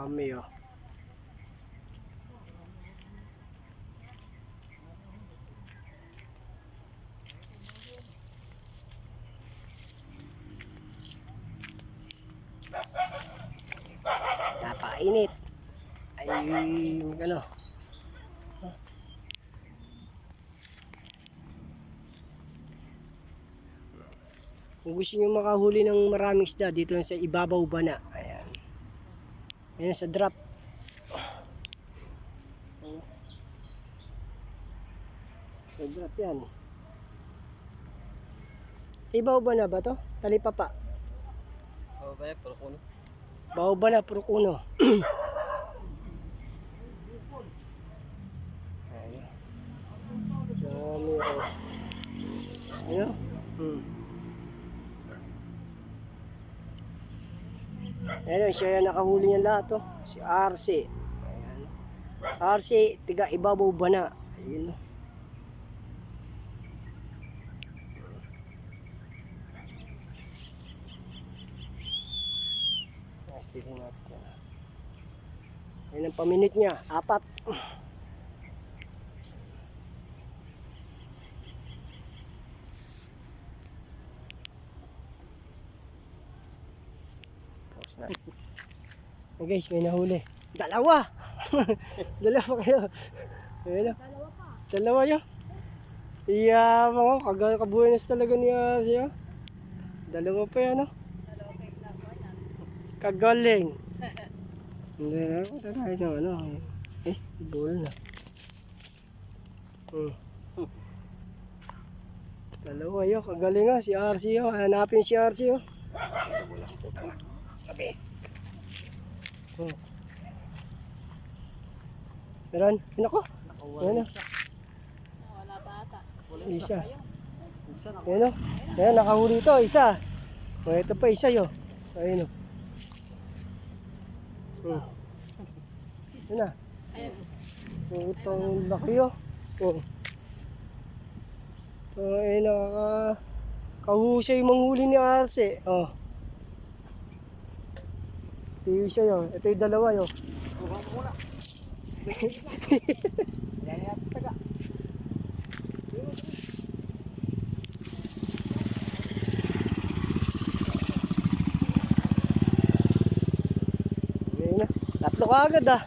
Dami oh. Napakainit. Ay, ano. Kung gusto nyo makahuli ng maraming isda dito sa ibabaw bana. Ayan. Ayan sa drop. Sa drop yan. Ibabaw bana ba to? Talipapa. Babaw bana, puro kuno. Babaw bana, puro kuno. Ayan. Dami oh. Ayan. Ayan, siya yung nakahuli niyan lahat oh. Si RC. Ayan. RC, tiga ibabaw bana. Ayun oh. Tignan natin. Ayan ang paminute niya, 4. Tapos na. Okay guys, may nahuli. Dalawa! Dalawa kayo. Ayan. Dalawa yun. Iya, mga kabuenas talaga niya siya. Dalawa pa yan, no? Kagaling. Hindi na ako tatay ng ano. Ball na. Dalawa yun, kagaling nga si RC yun. Hanapin si RC yun. Sabi. Meron? Pinako. Ayan o. Wala pa ata. Isa. Ayan o. Ayan, nakahuli ito. Isa. Ito pa isa yun. Ayan o. Ayan na. Itong laki yun. Ito ay nakakahusay manghuli ni Arce. Ito isa yun. Ito yung dalawa yun. Yan yan, taga. Ayan na. Tatlo ka agad ah.